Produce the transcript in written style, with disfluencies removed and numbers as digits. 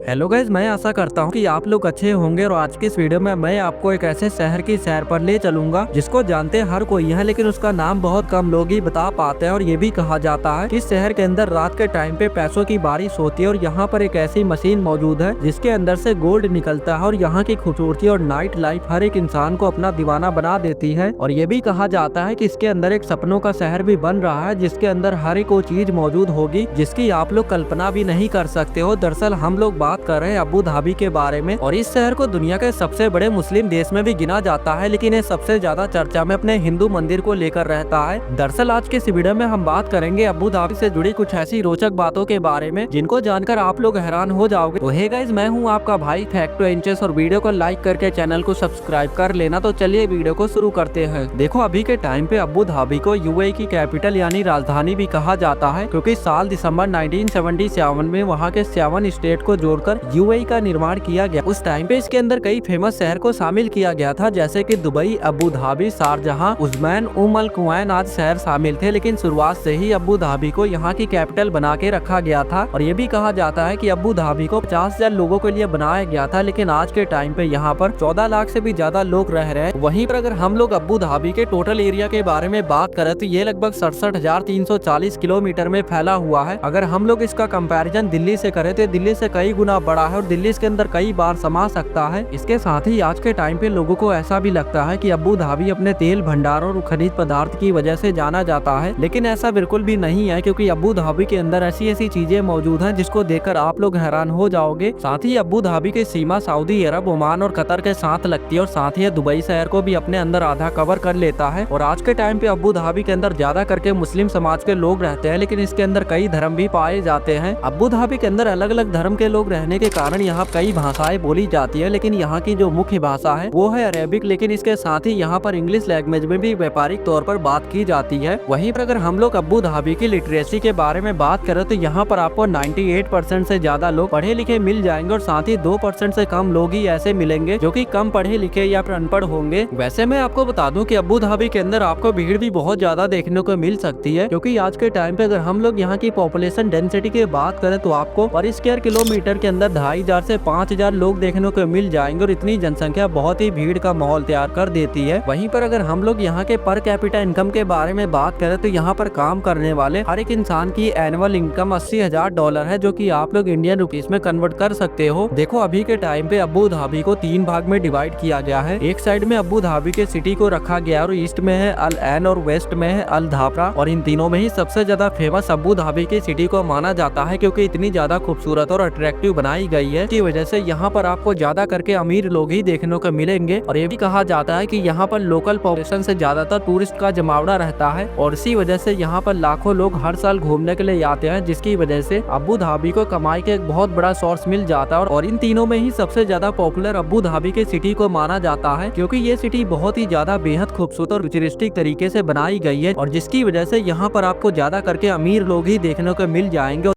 Hello guys, मैं आशा करता हूँ कि आप लोग अच्छे होंगे और आज की इस वीडियो में मैं आपको एक ऐसे शहर की सैर पर ले चलूंगा जिसको जानते हर कोई है, लेकिन उसका नाम बहुत कम लोग ही बता पाते हैं। और ये भी कहा जाता है कि इस शहर के अंदर रात के टाइम पे पैसों की बारिश होती है और यहाँ पर एक ऐसी मशीन मौजूद है जिसके अंदर से गोल्ड निकलता है और यहाँ की खूबसूरती और नाइट लाइफ हर एक इंसान को अपना दीवाना बना देती है। और ये भी कहा जाता है कि इसके अंदर एक सपनों का शहर भी बन रहा है जिसके अंदर हर एक वो चीज मौजूद होगी जिसकी आप लोग कल्पना भी नहीं कर सकते हो। दरअसल हम लोग बात कर रहे हैं अबू धाबी के बारे में, और इस शहर को दुनिया के सबसे बड़े मुस्लिम देश में भी गिना जाता है, लेकिन ये सबसे ज्यादा चर्चा में अपने हिंदू मंदिर को लेकर रहता है। दरअसल आज के इस वीडियो में हम बात करेंगे अबू धाबी से जुड़ी कुछ ऐसी रोचक बातों के बारे में जिनको जानकर आप लोग हैरान हो जाओगे। तो हे गाइस, मैं हूँ आपका भाई फैक्टो इंचेस और वीडियो को लाइक करके चैनल को सब्सक्राइब कर लेना। तो चलिए वीडियो को शुरू करते हैं। देखो, अभी के टाइम पे अबू धाबी को यूएई की कैपिटल यानी राजधानी भी कहा जाता है, क्योंकि साल दिसंबर 1977 में वहाँ के 7 स्टेट को जोड़कर यूएई का निर्माण किया गया। उस टाइम पे इसके अंदर कई फेमस शहर को शामिल किया गया था, जैसे कि दुबई, अबू धाबी, शारजहां, उस्मान, अल कुवैन आदि शहर शामिल थे। लेकिन शुरुआत से ही अबू धाबी को यहाँ की कैपिटल बना के रखा गया था। और ये भी कहा जाता है कि अबू धाबी को 50,000 लोगों के लिए बनाया गया था, लेकिन आज के टाइम पे यहाँ पर 14 लाख से भी ज्यादा लोग रह रहे हैं। वहीं पर अगर हम लोग अबू धाबी के टोटल एरिया के बारे में बात करें तो ये लगभग 67,340 किलोमीटर में फैला हुआ है। अगर हम लोग इसका कंपैरिजन दिल्ली से करें तो दिल्ली से कई गुना बड़ा है और दिल्ली इसके अंदर कई बार समा सकता है। इसके साथ ही आज के टाइम पे लोगों को ऐसा भी लगता है कि अबू धाबी अपने तेल भंडारों और खनिज पदार्थ की वजह से जाना जाता है, लेकिन ऐसा बिल्कुल भी नहीं है, क्योंकि अबू धाबी के अंदर ऐसी ऐसी चीजें मौजूद हैं जिसको देखकर आप लोग हैरान हो जाओगे। साथ ही अबू धाबी की सीमा सऊदी अरब, ओमान और कतर के साथ लगती है और साथ ही दुबई शहर को भी अपने अंदर आधा कवर कर लेता है। और आज के टाइम पे अबू धाबी के अंदर ज्यादा करके मुस्लिम समाज के लोग रहते हैं, लेकिन इसके अंदर कई धर्म भी पाए जाते हैं। अबू धाबी के अंदर अलग अलग धर्म के लोग रहने के कारण यहाँ कई भाषाएं बोली जाती है, लेकिन यहाँ की जो मुख्य भाषा है वो है अरेबिक। लेकिन इसके साथ ही यहाँ पर इंग्लिश लैंग्वेज में भी व्यापारिक तौर पर बात की जाती है। वहीं पर अगर हम लोग अबू धाबी की लिटरेसी के बारे में बात करें तो यहाँ पर आपको 98% से ज्यादा लोग पढ़े लिखे मिल जाएंगे और साथ ही 2% से कम लोग ही ऐसे मिलेंगे जो कि कम पढ़े लिखे या फिर अनपढ़ होंगे। वैसे मैं आपको बता दूं कि अबू धाबी के अंदर आपको भीड़ भी बहुत ज्यादा देखने को मिल सकती है, क्योंकि आज के टाइम पे अगर हम लोग यहाँ की पॉपुलेशन डेंसिटी की बात करें तो आपको पर स्क्वायर किलोमीटर के अंदर 2,500 से 5,000 लोग देखने को मिल जाएंगे और इतनी जनसंख्या बहुत ही भीड़ का माहौल तैयार कर देती है। वहीं पर अगर हम लोग यहाँ के पर कैपिटा इनकम के बारे में बात करें तो यहाँ पर काम करने वाले हर एक इंसान की एनुअल इनकम $80,000 है, जो कि आप लोग इंडियन रुपीस में कन्वर्ट कर सकते हो। देखो, अभी के टाइम पे अबू धाबी को 3 भाग में डिवाइड किया गया है। एक साइड में अबू धाबी के सिटी को रखा गया और ईस्ट में है अल ऐन और वेस्ट में है अल धाफरा। और इन तीनों में ही सबसे ज्यादा फेमस अबू धाबी की सिटी को माना जाता है, क्योंकि इतनी ज्यादा खूबसूरत और अट्रैक्टिव बनाई गई है। इसकी वजह से यहाँ पर आपको ज्यादा करके अमीर लोग ही देखने को मिलेंगे। और ये भी कहा जाता है कि यहाँ पर लोकल पॉपुलेशन से ज्यादातर टूरिस्ट का जमावड़ा रहता है और इसी वजह से यहाँ पर लाखों लोग हर साल घूमने के लिए आते हैं, जिसकी वजह से अबू धाबी को कमाई के एक बहुत बड़ा सोर्स मिल जाता है। और इन तीनों में ही सबसे ज्यादा पॉपुलर अबू धाबी के सिटी को माना जाता है, क्योंकि ये सिटी बहुत ही ज्यादा बेहद खूबसूरत और फ्यूचरिस्टिक तरीके से बनाई गई है और जिसकी वजह से यहाँ पर आपको ज्यादा करके अमीर लोग ही देखने को मिल जाएंगे।